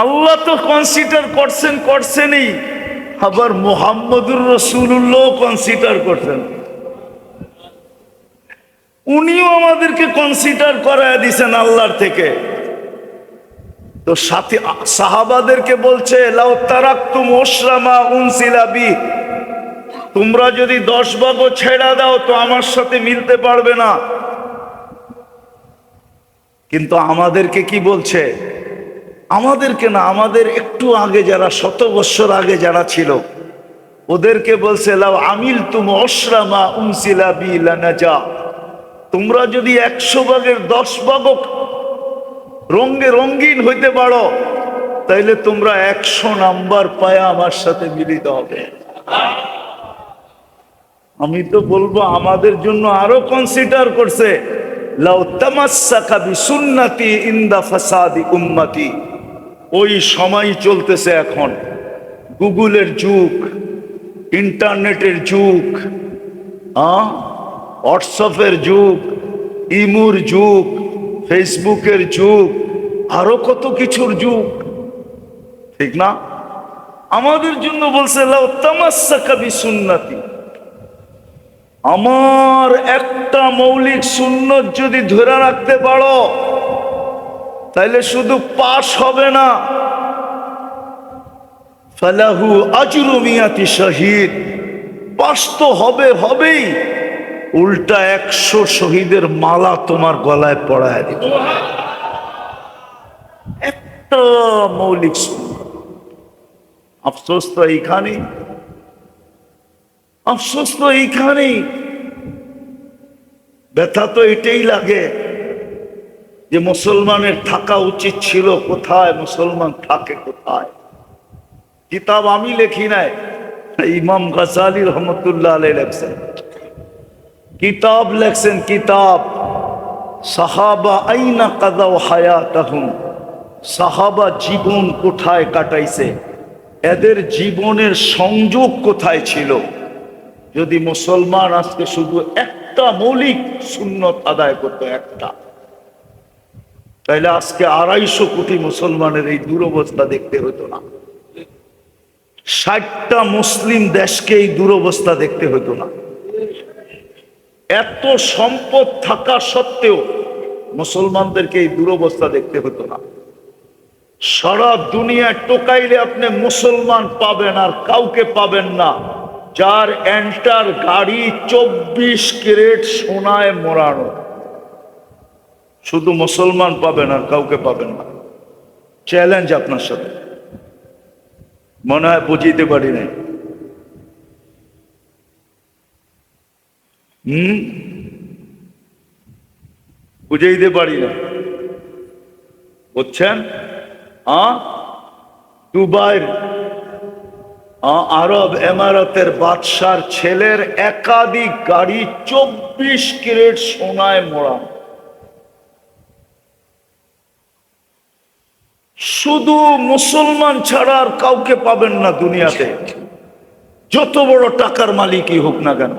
আল্লাহ তো কনসিডার করছেনই, আবার মুহাম্মদুর রাসূলুল্লাহ কনসিডার করছেন। উনিও আমাদেরকে কনসিডার করায় দিছেন আল্লাহর থেকে। তো সাথে সাহাবাদেরকে বলছে, লাউ তারাকতুম উশরামা উনসিলা বি, তোমরা যদি 10 ভাগও ছেড়া দাও তো আমার সাথে মিলতে পারবে না। কিন্তু আমাদেরকে কি বলছে? আমাদেরকে না, আমাদের একটু আগে যারা, 100 বছর আগে যারা ছিল ওদেরকে বলছে, লাউ আমিলতুম উশরামা উনসিলা বি লানাজা, তোমরা যদি 100 ভাগের 10 ভাগও রঙে রঙিন হইতে পারো তাইলে তোমরা 100 নাম্বার পায়া আমার সাথে মিলিত হবে। আমি তো বলবো আমাদের জন্য আরো কনসিডার করছে, লাউ তামাসসাকা বিসুন্নতি ইনদা ফাসাদি উম্মতি। ওই সময় চলতেছে এখন, গুগলের যুগ, ইন্টারনেটের যুগ, হোয়াটসঅ্যাপের যুগ, ইমুর যুগ, ফেসবুকের যুগ, আরো কত কিছুর যুগ, ঠিক না? আমাদের জন্য বলছে, লাউ তামাসসাকা বিসুন্নতি, আমার একটা মৌলিক সুন্নত যদি ধরে রাখতে পারো তাইলে শুধু পাশ হবে না, ফালাহু আজরু মিয়াতি শহীদ, পাশ তো হবেই, উল্টা 100 শহীদের মালা তোমার গলায় পড়ায় দিবে। একটা মৌলিক সুন্নত। আফসোস তো এইখানেই, আফসোস তো এইখানেই, ব্যথা তো এটাই লাগে যে মুসলমানের থাকা উচিত ছিল কোথায়, মুসলমান থাকে কোথায়। কিতাব আমি লেখি নাই, ইমাম গাজালি রহমতুল্লাহ আলাইহি লেখছেন, কিতাব লেখছেন, কিতাব সাহাবা আইনা কাদাও হায়াতাহুম, সাহাবা জীবন কোথায় কাটাইছে, এদের জীবনের সংযোগ কোথায় ছিল। যদি মুসলমান আজকে শুধু একটা মৌলিক সুন্নত আদায় করতো একটা, তাইলে আজকে 250 কোটি মুসলমানের এই দুরবস্থা দেখতে হতো না। 60টা মুসলিম দেশকে এই দুরবস্থা দেখতে হতো না। এত সম্পদ থাকা সত্ত্বেও মুসলমানদেরকে এই দুরবস্থা দেখতে হতো না। সারা দুনিয়া টোকাইলে আপনি মুসলমান পাবেন আর কাউকে পাবেন না যার এন্টার গাড়ি 24 ক্যারেট সোনায় মোড়ানো। শুধু মুসলমান পাবেন আর কাউকে পাবেন না। চ্যালেঞ্জ আপনার সাথে, মনে হয় বুঝিতে পারি নাই। বুঝাইতে পারি না, বুঝছেন? দুবাইয়ের আরব এমারাতের বাদশার ছেলের একাধিক গাড়ি 24 ক্যারেট সোনায় মোড়া। শুধু মুসলমান ছাড়া আর কাউকে পাবেন না দুনিয়াতে, যত বড় টাকার মালিকই হোক না কেন,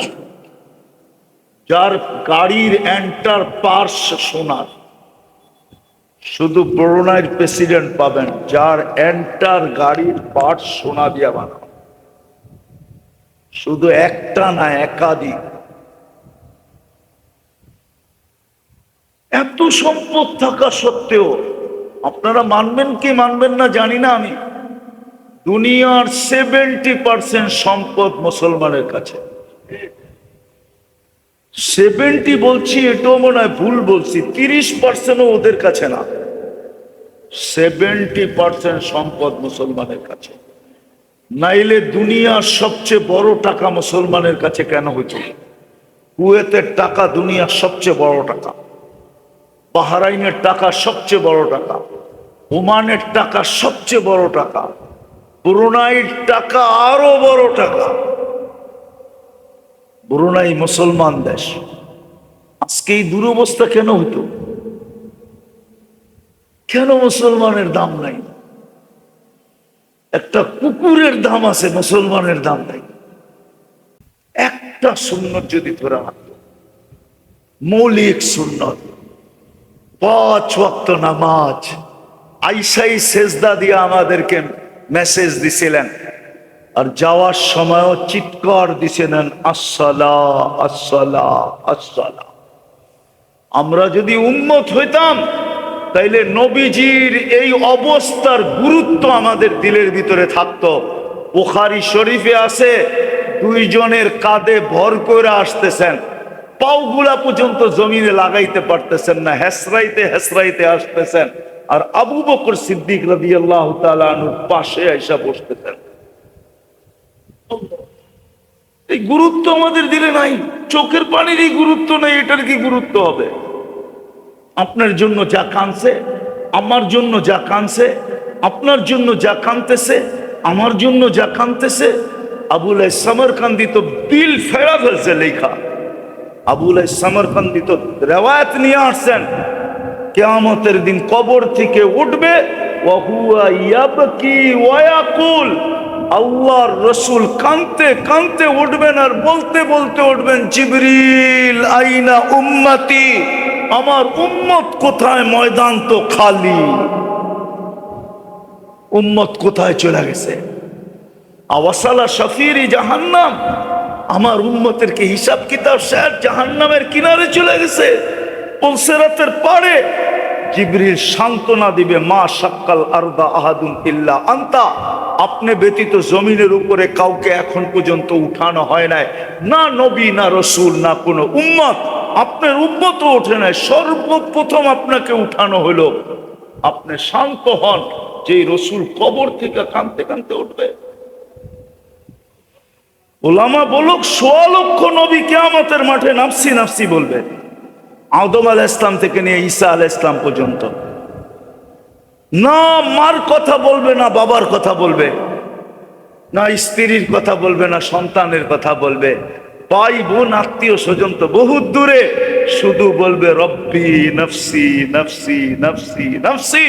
যার গাড়ির এন্টার পার্স সোনার। শুধু ব্রুনাইয়ের প্রেসিডেন্ট পাবেন যার এন্টার গাড়ির পার্টস সোনা দিয়া বানানো। শুধু একটা না, একাধিক। এত সম্পদ থাকা সত্ত্বেও আপনারা মানবেন কি মানবেন না জানি না আমি, দুনিয়ার 70% সম্পদ মুসলমানের কাছে। 70 বলছি এটাও মনে হয় ভুল বলছি, 30% ওদের কাছে না, 70% সম্পদ মুসলমানের কাছে। নাইলে দুনিয়ার সবচেয়ে বড় টাকা মুসলমানের কাছে কেন হইত? কুয়েতের টাকা দুনিয়ার সবচেয়ে বড় টাকা, বাহরাইনের টাকা সবচেয়ে বড় টাকা, ওমানের টাকা সবচেয়ে বড় টাকা, ব্রুনাইয়ের টাকা আরো বড় টাকা। ব্রুনাই মুসলমান দেশ। আজকে এই দুরবস্থা কেন হইতো? কেন মুসলমানের দাম নাই? একটা কুকুরের দাম আছে, মুসলমানের দাম নাই। একটা সুন্নত যদি ধরা রাখতো, মৌলিক সুন্নত, 5 ওয়াক্ত নামাজ, আইসাই সেজদা দিয়ে আমাদেরকে মেসেজ দিছিলেন, আর যাওয়ার সময়ও চিৎকার দিছিলেন, আসসালা আসসালা আসসালা। আমরা যদি উম্মত হইতাম তাইলে নবীজির এই অবস্থার গুরুত্ব আমাদের দিলের ভিতরে থাকতো। বুখারী শরীফে আছে, দুইজনের কাঁধে ভর করে আসতেছেন, পাওগুলা পর্যন্ত জমিনে লাগাইতে পারতেছেন না, হেসরাইতে হেসরাইতে আসতেছেন, আর আবু বকর সিদ্দিক রাদিয়াল্লাহু তাআলা আনহুর পাশে আইসা বসতেছেন। এই গুরুত্ব আমাদের দিলে নাই। চোখের পানিরই গুরুত্ব নাই, এটার কি গুরুত্ব হবে? আপনার জন্য যা কাঁদছে, আমার জন্য যা কাঁদছে, আপনার জন্য যা কাঁদতেছে, আমার জন্য যা কাঁদতেছে। আবুল সামরকান্দি তো দিল ফেরা ফেলছে লেখা। আবুল সামরকান্দি তো রেওয়ায়াত নিয়ে আসছেন, কিয়ামতের দিন কবর থেকে উঠবে, ওয়া হুয়া ইয়াবকি ওয়া ইয়াকুল, আল্লাহর রাসূল কাঁদতে কাঁদতে উঠবেন আর বলতে বলতে উঠবেন, জিবরিল আইনা উম্মতি, আমার উম্মত কোথায়? ময়দান তো খালি, উম্মত কোথায় চলে গেছে? আওয়াসালা শাফিরি জাহান্নাম, আমার উম্মতের কি হিসাব কিতাব শেষ? জাহান্নামের কিনারে চলে গেছে, পুলসিরাতের পারে। জিবরিল সান্ত্বনা দিবে, মা শাক্কাল আরদা আহাদুন ইল্লা আনতা, আপনি ব্যতীত জমিনের উপরে কাউকে এখন পর্যন্ত উঠানো হয় নাই, না নবী না রসুল না কোনো উম্মত। আপনার উম্মতও ওঠে নাই, সর্বপ্রথম আপনাকে উঠানো হলো। আপনি শান্ত হন, যে রসুল কবর থেকে কাঁদতে কাঁদতে উঠবে। ওলামা বলুক ১৬ লক্ষ নবী কিয়ামতের মাঠে নাফসি নাফসি বলবে, আদম আলাইহিস সালাম থেকে নিয়ে ঈসা আলাইহিস সালাম পর্যন্ত। না মার কথা বলবে, না বাবার কথা বলবে, না স্ত্রীর কথা বলবে, না সন্তানের কথা বলবে, ভাই বোন আত্মীয় স্বজন তো বহুত দূরে, শুধু বলবে রব্বি নফসি নফসি নফসি নফসি।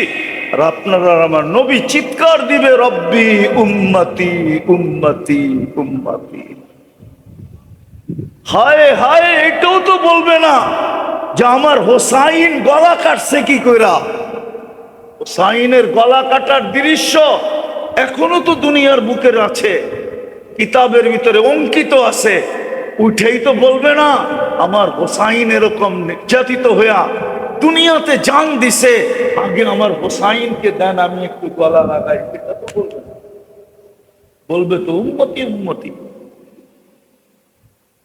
আর আপনারা আমার নবী চিৎকার দিবে, রব্বি উম্মতি উম্মতি উম্মতি। হায় হায়, এটাও তো বলবে না যে আমার হোসাইন গলা কাটছে কি কইরা। হোসাইনের গলা কাটার দৃশ্য এখনো তো দুনিয়ার বুকের আছে, কিতাবের ভিতরে অঙ্কিত আছে। উঠেই তো বলবে না আমার হোসাইন এরকম নির্যাতিত হইয়া দুনিয়াতে জান দিছে, আগে আমার হোসাইনকে দেন আমি একটু গলা লাগাই। এটা তো বলবে না, বলবে তো উম্মতি উম্মতি।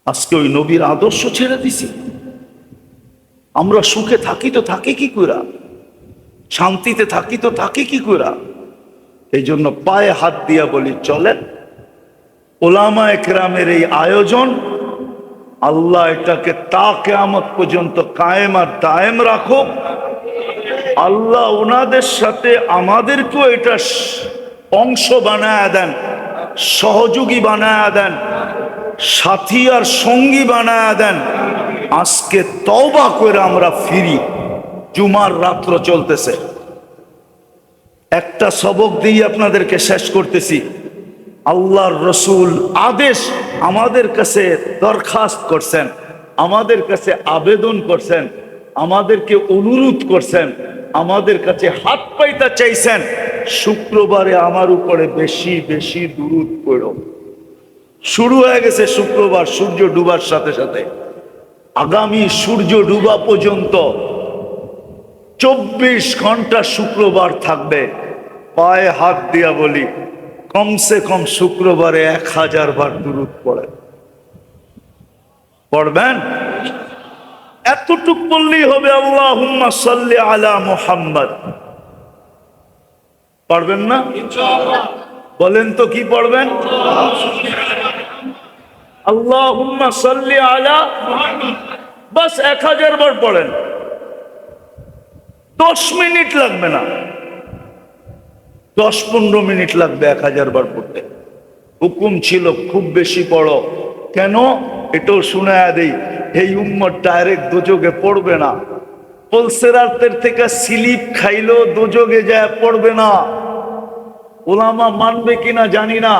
আজকে ওই নবীর আদর্শ ছেড়ে দিছি। আমরা সুখে থাকি তো থাকি কি কইরা, শান্তিতে থাকি তো থাকি কি কইরা। এই জন্য পায়ে হাত দিয়া বলি, চলেন ওলামা একরামের এই আয়োজন, আল্লাহ এটাকে তা কিয়ামত পর্যন্ত কায়েম আর দায়েম রাখুক। আল্লাহ ওনাদের সাথে আমাদেরকেও এটা অংশ বানায় দেন, সহযোগী বানায় দেন, সাথী আর সঙ্গী বানায় দেন। আজকে তওবা করে আমরা ফিরি। জুমার রাত্র চলতেছে, একটা সবক দিয়ে আপনাদেরকে শেষ করতেছি। আল্লাহর রসুল আদেশ আমাদের কাছে দরখাস্ত করছেন, আমাদের কাছে আবেদন করছেন, আমাদেরকে অনুরোধ করছেন, আমাদের কাছে হাত পাইতে চাইছেন, শুক্রবারে আমার উপরে বেশি বেশি দুরূদ পড়ো। শুরু হয়ে গেছে শুক্রবার সূর্য ডুবার সাথে সাথে, আগামী সূর্য ডুবা পর্যন্ত 24 ঘন্টা শুক্রবার থাকবে। পায়ে হাত দিয়া বলি, কমসে কম শুক্রবারে 1000 বার দুরূদ পড়েন, পড়বেন। এতটুক বললেই হবে, আল্লাহুম্মা সাল্লি আলা মুহাম্মদ। পড়বেন না? বলেন তো কি পড়বেন? আল্লাহুম্মা সাল্লি আলা মুহাম্মদ, বাস 1000 বার পড়েন। 10 মিনিট লাগবে না, 10-15 মিনিট লাগবে 1000 বার পড়তে। হুকুম ছিল খুব বেশি পড়ো। কেন? এটাও শুনায়া দেই, এই উম্মত ডাইরেক্ট দোজগে পড়বে না। পুলসিরাতের থেকে স্লিপ খাইলো দোজগে যায় পড়বে না। ওলামা মানবে কিনা জানি না,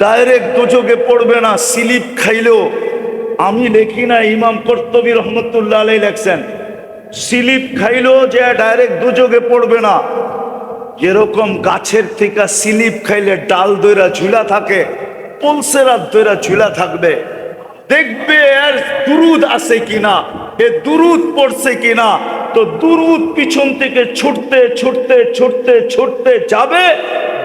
ডাইরেক্ট দোজগে পড়বে না, স্লিপ খাইলো। আমি লিখি না, ইমাম কর্তুবী রহমতুল্লাহ আলাইহি লেখছেন, স্লিপ খাইলো যে ডাইরেক্ট দোজগে পড়বে না। যেরকম গাছের থেকে স্লিপ খাইলে ডাল দইরা ঝুলা থাকে, পলসেরাত দইরা ঝুলা থাকবে। দেখবে এর দুরুদ আছে কিনা, এ দুরুদ পড়ছে কিনা। তো দুরুদ পিছন থেকে ছুটতে ছুটতে ছুটতে ছুটতে যাবে,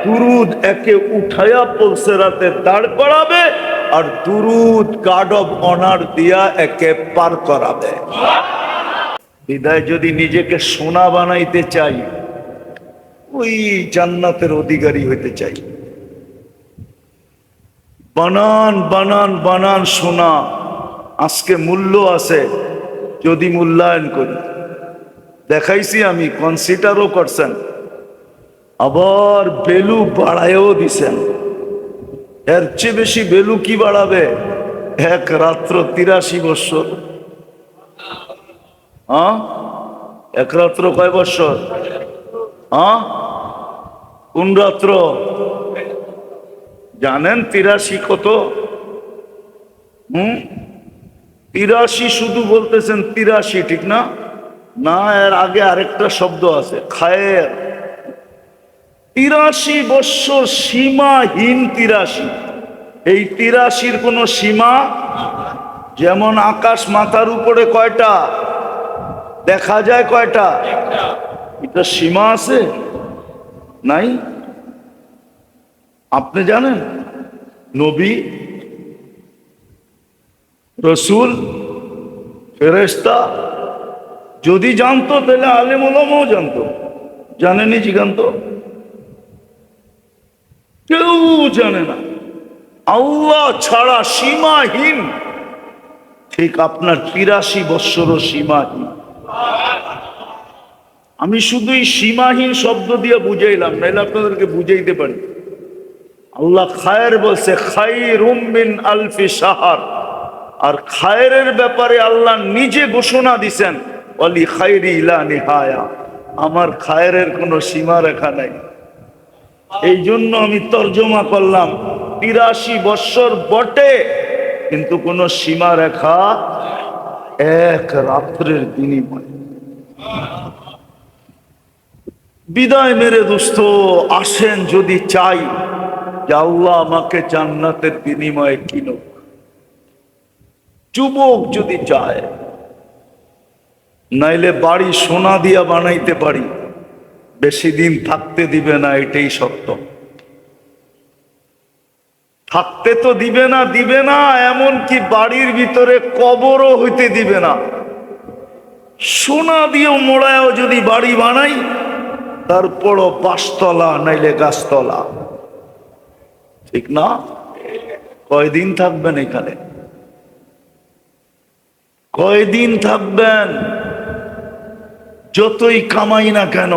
দুরুদ একে উঠায়া পলসেরাতে দাঁড় করাবে, আর দুরুদ গার্ড অফ অনার দিয়া একে পার করাবে। বিদায় যদি নিজেকে সোনা বানাইতে চাই, ওই জান্নাতের অধিকারী হইতে চাই, বানান বানান বানান সোনা। আজকে মূল্য আছে যদি মূল্যায়ন করি। দেখাইছি আমি, কনসিডারও করছেন, আবার ভ্যালু বাড়ায়ও দিছেন। এর চেয়ে বেশি ভ্যালু কি বাড়াবে? এক রাত্র 83 বৎসর। হ্যাঁ, এক রাত্র কয় বৎসর? হ্যাঁ, কোন রাত্র জানেন? 83 কত? 83 শুধু বলতেছেন 83, ঠিক না? না, এর আগে আরেকটা শব্দ আছে, খায়ের। 83 বৎসর সীমাহীন 83। এই 83-র কোনো সীমা? যেমন আকাশ মাথার উপরে কয়টা দেখা যায়, কয়টা? এটা সীমা আছে? নাই। আপনি জানেন? নবী, রসুল, ফেরেশতা যদি জানতো তাহলে আলেম ওলামাও জানতো। জানেনি? জিগান্ত কেউ জানে না। আল্লাহ ছাড়া সীমাহীন। ঠিক আপনার 83 বৎসরও সীমাহীন। আমি শুধু এই সীমাহীন শব্দ দিয়ে বুঝাইলাম, নাইলে আপনাদেরকে বুঝাইতে পারি। আল্লাহ খায়ের বলছে, খায়রুম মিন আলফি শাহর। আর খায়েরের ব্যাপারে আল্লাহ নিজে ঘোষণা দিছেন, ওয়ালি খায়রি লা নিহায়া। আমার খায়েরের কোনো সীমা রেখা নাই। এই জন্য আমি তর্জমা করলাম, 83 বৎসর বটে, কিন্তু কোনো সীমা রেখা, এক রাত্রের বিনিময়। বিদায় মেরে দোস্ত, আসেন যদি চাই যে আল্লাহ আমাকে জান্নাতের বিনিময়ে কিনুক। যুবক যদি চায়, নাইলে বাড়ি সোনা দিয়া বানাইতে পারি, বেশি দিন থাকতে দিবে না, এটাই সত্য। থাকতে তো দিবে না, দিবে না, এমনকি বাড়ির ভিতরে কবরও হইতে দিবে না। সোনা দিয়েও মোড়ায়ও যদি বাড়ি বানাই, তারপরও 5 তলা নাইলে গাছতলা, ঠিক না? কয়দিন থাকবেন এখানে? কয়দিন থাকবেন? যতই কামাই না কেন,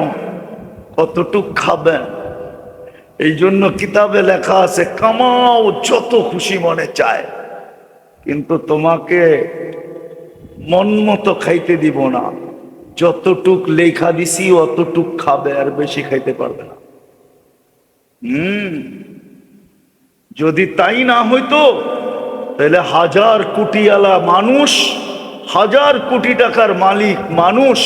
কতটুক খাবেন? এই জন্য কিতাবে লেখা আছে, কামাও যত খুশি মনে চায়, কিন্তু তোমাকে মন মতো খাইতে দিব না। যতটুক লেখা দিছি অতটুক খাবে, আর বেশি খাইতে পারবে না। যদি তাই না হইতো, তাহলে 1000 কোটিওয়ালা মানুষ, 1000 কোটি টাকার মালিক মানুষ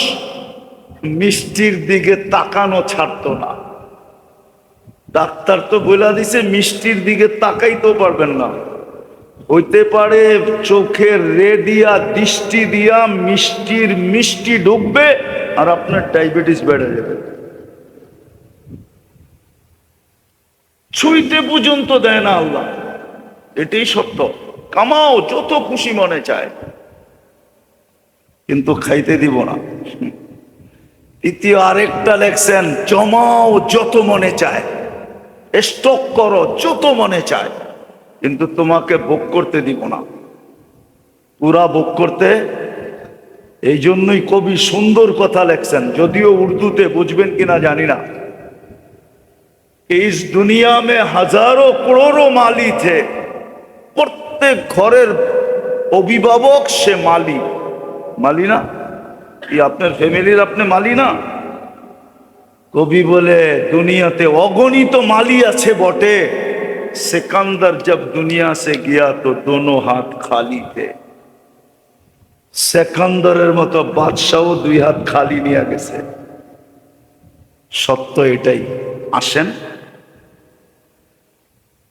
মিষ্টির দিকে তাকানো ছাড়তো না। ডাক্তার তো বলে দিছে, মিষ্টির দিকে তাকাইতেও পারবেন না। হইতে পারে চোখের রে দিয়া, দৃষ্টি দিয়া মিষ্টি ঢুকবে, আর আপনার ডায়াবেটিস বেড়ে যাবে। ছুঁইতে পর্যন্ত দেয় না আল্লাহ, এটাই সত্য। কামাও যত খুশি মনে চায়, কিন্তু খাইতে দিব না। তৃতীয় আরেকটা লেখছেন, জমাও যত মনে চায়, স্টক করো যত মনে চায়, কিন্তু তোমাকে ভোগ করতে দিব না, পুরা ভোগ করতে। এই জন্যই কবি সুন্দর কথা লেখছেন, যদিও উর্দুতে বুঝবেন কিনা জানি না। इस दुनिया में हजारों करोड़ों माली थे, प्रत्येक घरेर अभिभावक से माली। माली ना, ये अपने फैमिलीर अपने माली ना। कवि बोले, दुनियाते अगणित माली आछे बटे, सिकंदर जब दुनिया से गया तो दोनों हाथ खाली थे। सिकंदरेर मतो बादशाह 2 हाथ खाली निये गेছে। সত্য এটাই। আসেন,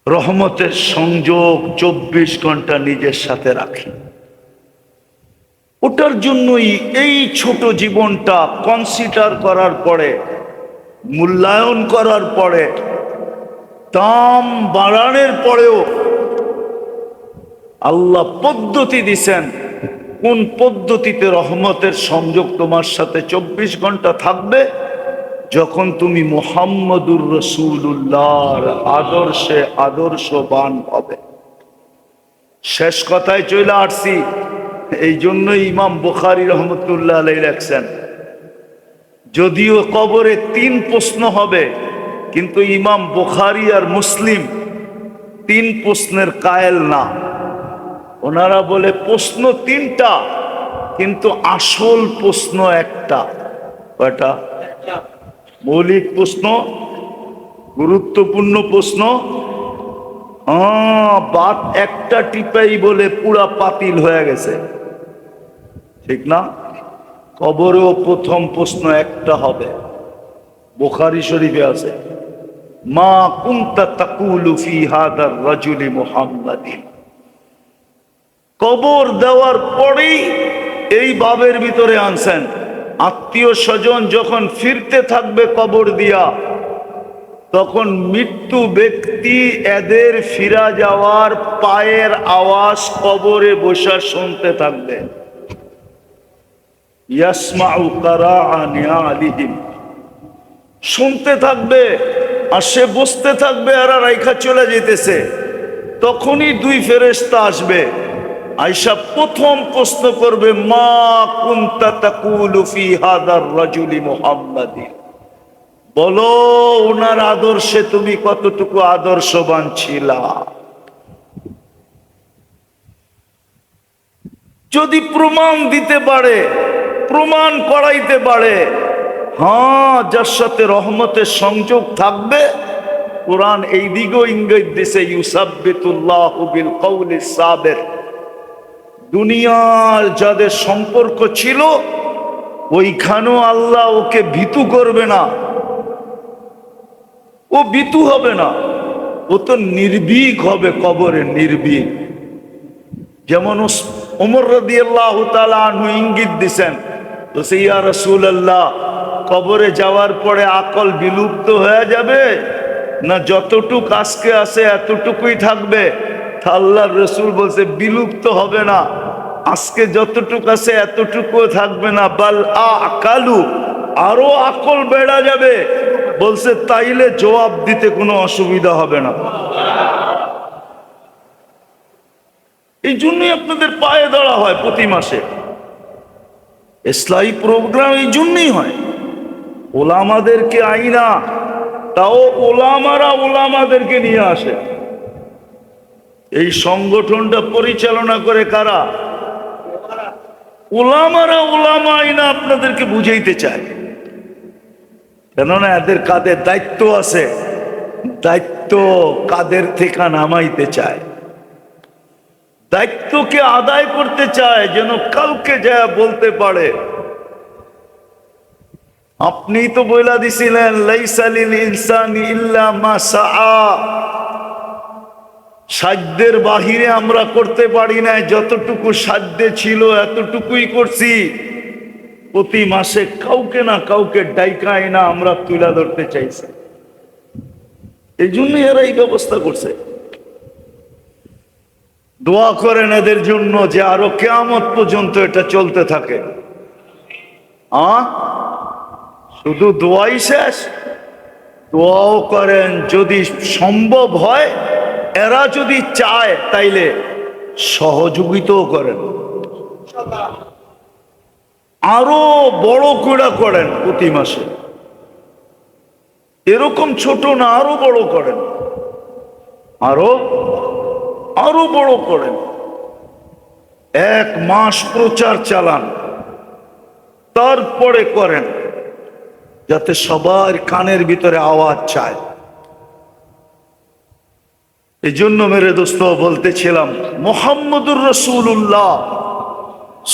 রহমতের সংযোগ 24 ঘন্টা নিজের সাথে রাখি। ওটার জন্যই এই ছোট জীবনটা কনসিডার করার পরে, মূল্যায়ন করার পরে, দাম বাড়ানোর পরেও আল্লাহ পদ্ধতি দিছেন, কোন পদ্ধতিতে রহমতের সংযোগ তোমার সাথে 24 ঘন্টা থাকবে, যখন তুমি মুহাম্মদুর রাসূলুল্লাহর আদর্শে আদর্শবান হবে। শেষ কথায় চলে আসছি। এই জন্যই ইমাম বুখারী রহমতুল্লাহ আলাইহি লেখছেন, যদিও কবরে 3 প্রশ্ন হবে, কিন্তু ইমাম বুখারী আর মুসলিম 3 প্রশ্নের কায়েল না। ওনারা বলে প্রশ্ন 3টা, কিন্তু আসল প্রশ্ন একটা। কয়টা? মৌলিক প্রশ্ন, গুরুত্বপূর্ণ প্রশ্ন। বাত একটা টিপাই বলে পুরা পাতিল হয়ে গেছে, ঠিক না? কবরেও প্রথম প্রশ্ন একটা হবে, বুখারী শরীফে আছে, মা কুনতা তাকুলু ফি হাদার রাজুলি মুহাম্মাদিন। কবর দেওয়ার পরেই এই বাবের ভিতরে আনছেন, আত্মীয় স্বজন যখন ফিরতে থাকবে কবর দিয়া, তখন মৃত্যু ব্যক্তি এদের ফিরা যাওয়ার পায়ের আওয়াজ কবরে বসে শুনতে থাকবে। ইয়াসমাউ কারাআ নিআলিহিম, শুনতে থাকবে, আর সে বসতে থাকবে, আর রাইখা চলে যেতেছে। তখনই 2 ফেরেশতা আসবে, আয়েশা প্রথম প্রশ্ন করবে, মা কুনতা তাকুলু ফি হাদার রাজুলি মুহাম্মাদিন, বলো ওনার আদর্শে তুমি কতটুকু আদর্শবান ছিলা। যদি প্রমাণ দিতে পারে, প্রমাণ করাইতে পারে, যার সাথে রহমতের সংযোগ থাকবে, কোরআন এই দিকেও ইঙ্গিত দিছে, ইউসাব্বিতুল্লাহু বিল কওলিস সাবির। দুনিয়ার যাদের সম্পর্ক ছিল, ওইখানেও আল্লাহ ওকে ভীতু করবে না, ও ভীতু হবে না, ও তো নির্ভীক হবে কবরে, নির্ভীক। যেমন ওমর রাদিয়াল্লাহু তাআলা আনহু ইঙ্গিত দিছেন, তো ইয়া রাসূলুল্লাহ, কবরে যাওয়ার পরে আকল বিলুপ্ত হয়ে যাবে না যতটুক আজকে আছে এতটুকুই থাকবে? আল্লাহর রাসূল বলছে বিলুপ্ত হবে না, আজকে যতটুক আছে এতটুকু থাকবে না, বাল আকালু, আরো আকল বেড়া যাবে। বলছে তাইলে জবাব দিতে কোনো অসুবিধা হবে না। এই জন্যই আপনাদের পায়ে ধরা হয় প্রতি মাসে, ইসলামী প্রোগ্রাম এই জন্যই হয়। ওলামাদেরকে আইনা, তাও ওলামারা ওলামাদেরকে নিয়ে আসে। এই সংগঠনটা পরিচালনা করে কারা? ওলামারা ওলামা আইনা আপনাদেরকে বুঝাইতে চায়, কেননা এদের কাদের দায়িত্ব আছে, দায়িত্ব কাদের থেকে নামাইতে চায়, দায়িত্বকে আদায় করতে চায়, যেন কালকে যা বলতে পারে। আপনি তো বইলা দিছিলেন, লাইসা লিল ইনসানি ইল্লা মা সাআ, সাধ্যের বাহিরে আমরা করতে পারি না, যতটুকু সাধ্যে ছিল এতটুকুই করছি। প্রতি মাসে কাউকে না কাউকে ডাইকায় না আমরা তুলে ধরতে চাইছি, এই জন্য এরা এই ব্যবস্থা করছে। দোয়া করেন এদের জন্য যে আরো কিয়ামত পর্যন্ত এটা চলতে থাকে। শুধু দোয়াই শেষ, দোয়াও করেন, যদি সম্ভব হয় এরা যদি চায় তাইলে সহযোগিতাও করেন, আরো বড় করে করেন প্রতি মাসে, এরকম ছোট না, আরো বড় করেন, আরো বড় করেন। 1 মাস প্রচার চালান, তারপরে করেন, যাতে সবার কানের ভিতরে আওয়াজ চায়। এই জন্য মেরে দোস্ত বলতেছিলাম, মুহাম্মদুর রাসূলুল্লাহ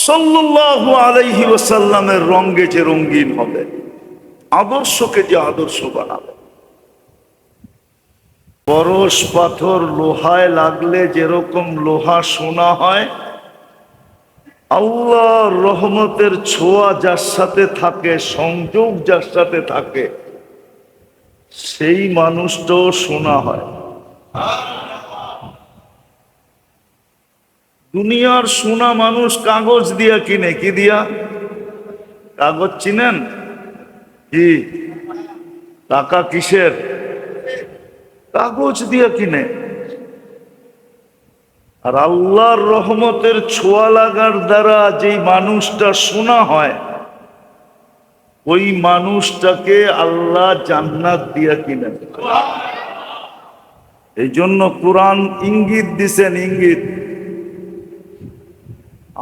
সাল্লাল্লাহু আলাইহি ওয়াসাল্লামের রঙে যে রঙিন হবে, আদর্শকে যে আদর্শ বানাবে। পরশ পাথর লোহায় লাগলে যেরকম লোহা সোনা হয়, আল্লাহর রহমতের ছোঁয়া যার সাথে থাকে, সংযোগ যার সাথে থাকে, সেই মানুষটাও সোনা হয়। দুনিয়ার সোনা মানুষ কাগজ দিয়া কিনে। কি দিয়া? কাগজ চিনেন কি? টাকা কিসের? কাগজ দিয়া কিনে। আর আল্লাহর রহমতের ছোঁয়া লাগার দ্বারা যেই মানুষটা সোনা হয়, ওই মানুষটাকে আল্লাহ জান্নাত দিয়া কিনেন। এই জন্য কোরআন ইঙ্গিত দিছেন, ইঙ্গিত,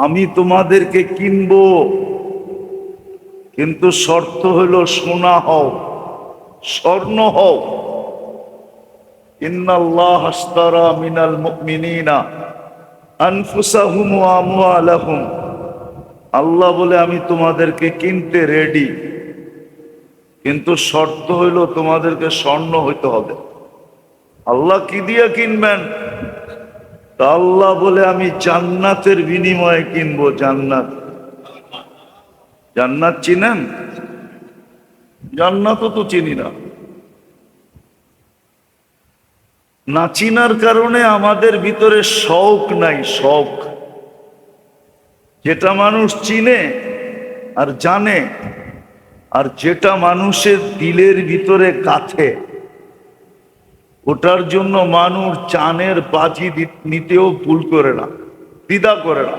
আমি তোমাদেরকে কিনবো, কিন্তু শর্ত হলো সোনা হও, স্বর্ণ হও। ইন্নাল্লাহ আশতারা মিনাল মুমিনিনা আনফুসাহুম ওয়া আমওয়ালাহুম। আল্লাহ বলে আমি তোমাদেরকে কিনতে রেডি, কিন্তু শর্ত হইল তোমাদেরকে স্বর্ণ হইতে হবে। আল্লাহ কি দিয়া কিনবেন? তা আল্লাহ বলে আমি জান্নাতের বিনিময়ে কিনবো। জান্নাত, জান্নাত চিনেন? জান্নাতও তো চিনি না। না চিনার কারণে আমাদের ভিতরে শৌক নাই। শৌক যেটা মানুষ চিনে আর জানে, আর যেটা মানুষের দিলের ভিতরে কাঁথে, ওটার জন্য মানুষ জানের বাজি নিতেও ভুল করে না, দ্বিধা করে না,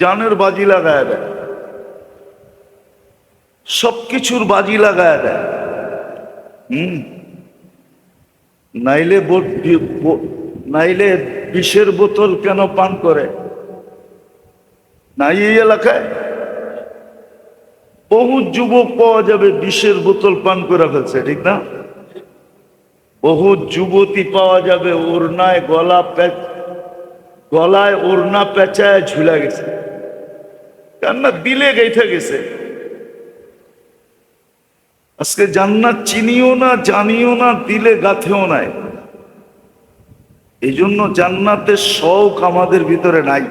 জানের বাজি লাগায় দেয়, সবকিছুর বাজি লাগায় দেয়। নাইলে বিষের বোতল কেন পান করে? নাই এই এলাকায় বহু যুবক পাওয়া যাবে বিষের বোতল পান করে ফেলছে, ঠিক না? বহু যুবতী পাওয়া যাবে ওড়নায় গলায় ওড়না পেঁচায় ঝুলা গেছে, কেননা দিলে গেইথা গেছে। আজকে জান্নাত চিনিও না, জানিও না, দিলে গাথেও নাই। এই জন্য জান্নাতের শৌক আমাদের ভিতরে নাই।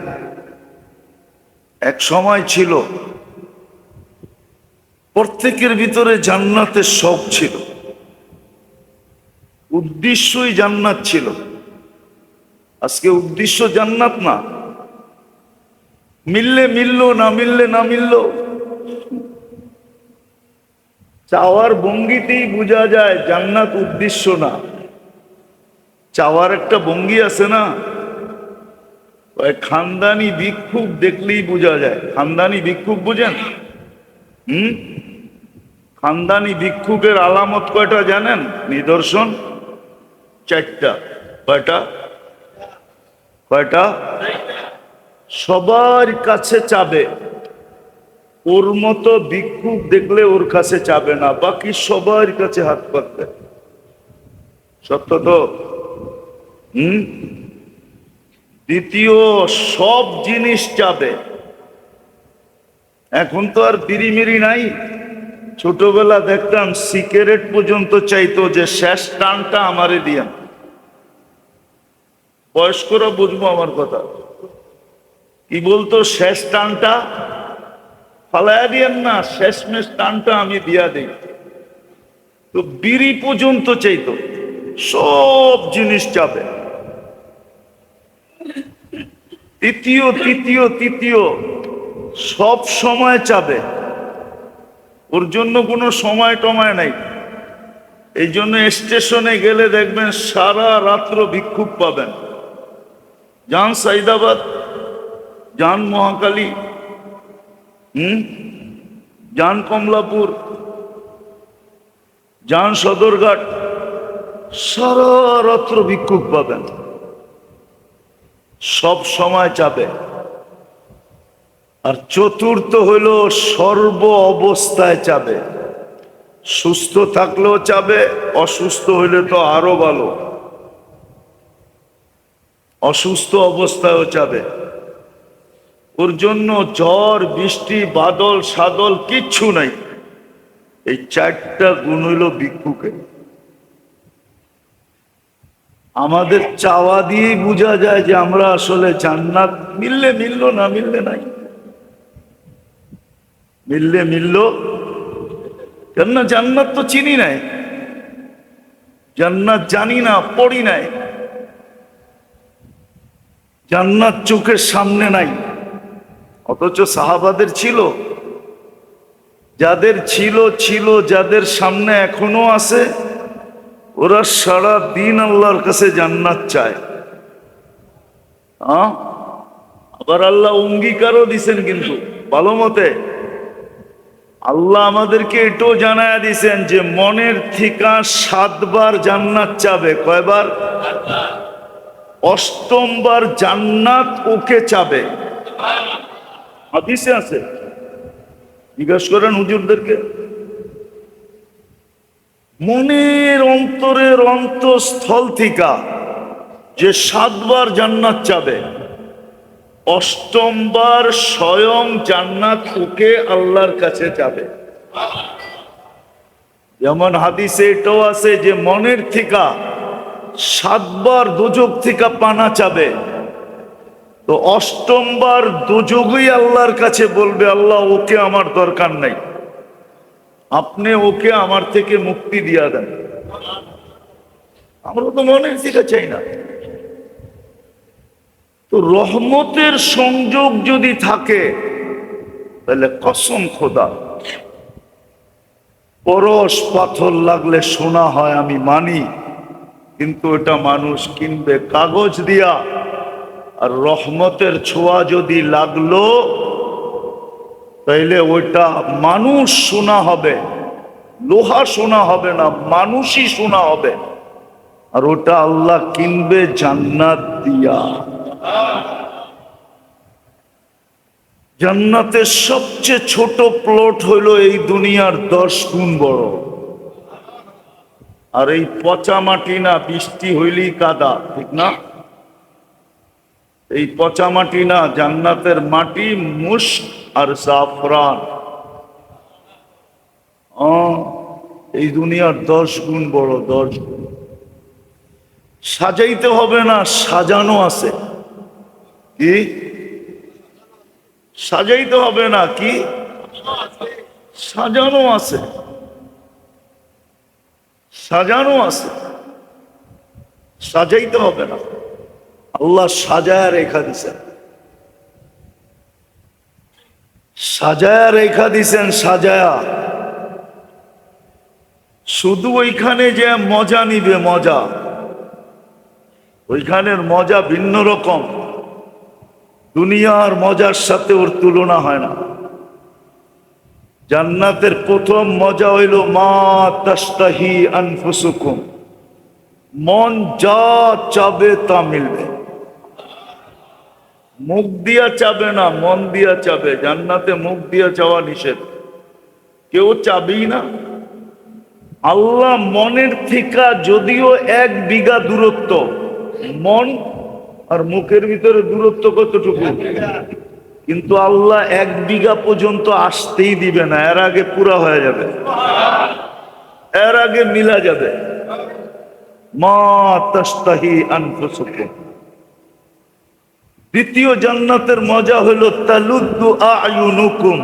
এক সময় ছিল প্রত্যেকের ভিতরে জান্নাতের শৌক ছিল, উদ্দেশ্যই জান্নাত ছিল। আজকে উদ্দেশ্য জান্নাত না, মিললে মিললো, না মিললে না মিললো। চাওয়ার ভঙ্গিতেই বোঝা যায় জান্নাত উদ্দেশ্য না। চাওয়ার একটা ভঙ্গি আছে না, খানদানি ভিক্ষুক দেখলেই বোঝা যায়। খানদানি ভিক্ষুক বুঝেন? খানদানি ভিক্ষুকের আলামত কয়টা জানেন? নিদর্শন চারটা। কয়টা? কয়টা? সবার কাছে চাবে, ওর মতো ভিক্ষুক দেখলে ওর কাছে চাবে না, বাকি সবার কাছে হাত পাতবে। সত্য তো? দ্বিতীয়, সব জিনিস চাবে। এখন তো আর বিড়ি নাই। ছোটবেলা দেখতাম সিগারেট পর্যন্ত চাইতো যে শেষ টানটা আমারে দিয়া। বয়স্করা বুঝবো আমার কথা। কি বলতো? শেষ টানটা ফালাইয়া দিয়েন না, শেষমেশ টানটা আমি দিয়া দিই। তো বিড়ি পর্যন্ত চাইতো, সব জিনিস চাবে। তৃতীয় সব সময় চাবে, ওর জন্য কোনো সময় টময় নাই। এই জন্য স্টেশনে গেলে দেখবেন সারা রাত্র ভিক্ষুক পাবেন। যান সাইদাবাদ, যান মহাকালী, যান কমলাপুর, যান সদরঘাট, সারা রাত্র ভিক্ষুক পাবেন। সব সময় চাবে। আর চতুর্থ হইল সর্ব অবস্থায় চাবে। সুস্থ থাকলেও চাবে, অসুস্থ হইলে তো আরো ভালো, অসুস্থ অবস্থায়ও চাবে। ওর জন্য ঝড় বৃষ্টি বাদল সাদল কিচ্ছু নাই, এই 4টা গুণ হইল ভিক্ষুকে। আমাদের চাওয়া দিয়েই বোঝা যায় যে আমরা আসলে জান্নাত মিললে মিললো, না মিললে নাই। মিললে মিললো, কেননা জান্নাত তো চিনি নাই, জান্নাত জানি না, পড়ি নাই, জান্নাত চোখের সামনে নাই। অথচ সাহাবাদের ছিল, যাদের ছিল ছিল, যাদের সামনে এখনো আছে, ওরা সারা দিন আল্লাহর কাছে জান্নাত চায়। আবার আল্লাহ অঙ্গীকারও দিছেন, কিন্তু ভালো মতে আল্লাহ আমাদেরকে এটাও জানায়া দিছেন যে মনের থেকে 7বার জান্নাত চাবে। কয়বার? 8ম বার জান্নাত ওকে চাবে। হাদিসে আছে, জিজ্ঞাসা করেন হুজুরদেরকে। মনের অন্তরের অন্তঃস্থল থেকে যে 7বার জান্নাত চাবে, 8ম বার স্বয়ং জান্নাত ওকে আল্লাহর কাছে যাবে। যেমন হাদিসে এটাও আছে যে মনের থেকে 7বার দোজখ থেকে পানা চাবে, তো 8ম বার দোজখই আল্লাহর কাছে বলবে, আল্লাহ ওকে আমার দরকার নাই, আপনি ওকে আমার থেকে মুক্তি দিয়া দেন। আমরা তো মনের থেকে চাই না। তো রহমতের সংযোগ যদি থাকে, তাহলে কসম খোদা, পরশ পাথর লাগলে সোনা হয় আমি মানি, কিন্তু এটা মানুষ কিনবে কাগজ দিয়া। আর রহমতের ছোঁয়া যদি লাগলো, তাইলে ওইটা মানুষ সোনা হবে, লোহা সোনা হবে না, মানুষই সোনা হবে। আর ওটা আল্লাহ কিনবে জান্নাত দিয়া। জান্নাতের সবচেয়ে ছোট প্লট হইল এই দুনিয়ার 10 গুণ বড়। আর এই পচা মাটি না, বৃষ্টি হইলেই কাদা, ঠিক না? এই পচা মাটি না, জান্নাতের মাটি মুশক আর জাফরান। এই দুনিয়ার 10 গুণ বড়, 10 গুণ। সাজাইতে হবে না, সাজানো আছে। কি সাজাইতে হবে না, কি সাজানো আছে, সাজানো আছে, সাজাইতে হবে না। আল্লাহ সাজায়া রেখা দিছেন, সাজায়া রেখা দিছেন, সাজায়া। শুধু ওইখানে যে মজা নিবে, মজা, ওইখানের মজা ভিন্ন রকম। দুনিয়ার মজার সাথে ওর তুলনা হয় না। জান্নাতের প্রথম মজা হইল মা তাশতাহি আনফুসুকুম, মন যা চাবে তা মিলবে। মুখ দিয়া চাবে না, মন দিয়া চাবে। জান্নাতে মুখ দিয়া চাওয়া নিষেধ, কেউ চাবেই না। আল্লাহ মনের থেকে যদিও 1 বিঘা দূরত্ব, মন আর মুখের ভিতরে দূরত্ব কতটুকু, কিন্তু আল্লাহ 1 বিঘা পর্যন্ত আসতেই দিবে না, এর আগে পুরা হয়ে যাবে, এর আগে মিলা যাবে। মা তাশতাহি আনফুসুকুম। দ্বিতীয় জান্নাতের মজা হলো তালুদ্দু আয়ুনুকুম,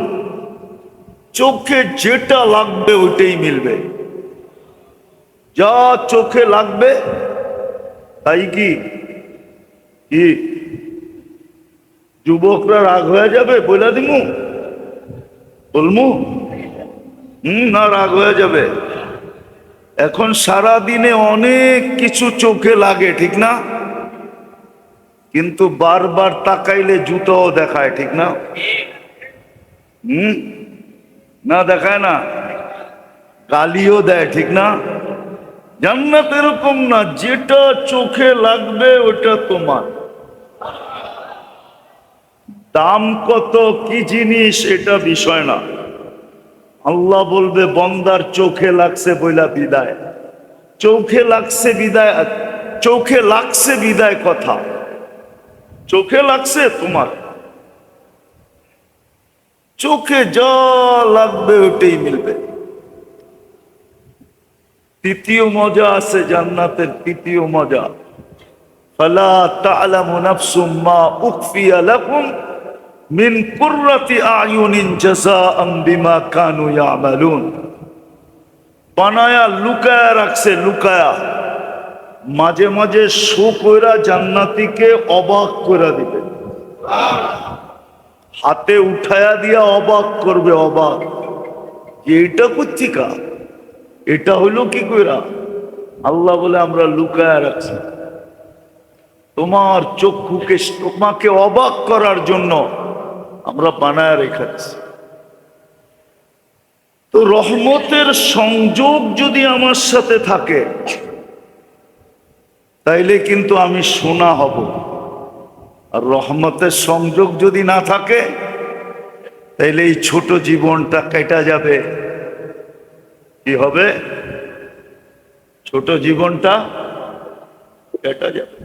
চোখে যেটা লাগবে ওইটাই মিলবে। যা চোখে লাগবে তাই। কি কি যুবকরা রাগ হয়ে যাবে বইলা দিমু, বলমু? না, রাগ হয়ে যাবে। এখন সারা দিনে অনেক কিছু চোখে লাগে, ঠিক না? কিন্তু বারবার তাকাইলে জুতাও দেখায়, ঠিক না? না দেখায় না, গালিও দেয়, ঠিক না? জান্নাত এরকম না, যেটা চোখে লাগবে ওটা তোমার। দাম কত, কি জিনিস, এটা বিষয় না। আল্লাহ বলবে বন্দার চোখে লাগছে বইলা বিদায়, চোখে লাগছে বিদায়, চোখে লাগছে বিদায় কথা, চোখে লাগছে তোমার। চোখে যা লাগবে ওটাই মিলবে। তৃতীয় মজা আছে জান্নাতের, তৃতীয় মজা, ফালা তা'লামু নাফসুম মা উখফিয়া লাকুম মিন কুররাতি আয়ুনিন জাযাআম বিমা কানু ইয়ামালুন। বানায়া লুকায়া রাখছে, লুকায়া, মাঝে মাঝে শো কইরা জান্নাতীকে অবাক কইরা দিবে, হাতে উঠায়া দিয়া অবাক করবে, অবাক যে এটা কুচ্ছিকা, এটা হইলো কি কইরা। আল্লাহ বলে আমরা লুকায়া রাখছি, তোমার চক্ষুকে, তোমাকে অবাক করার জন্য আমরা বানায় রেখেছি। তো রহমতের সংযোগ যদি আমার সাথে থাকে তাইলে কিন্তু আমি সোনা হব, আর রহমতের সংযোগ যদি না থাকে তাইলে এই ছোট জীবনটা কেটে যাবে। কি হবে? ছোট জীবনটা কেটে যাবে।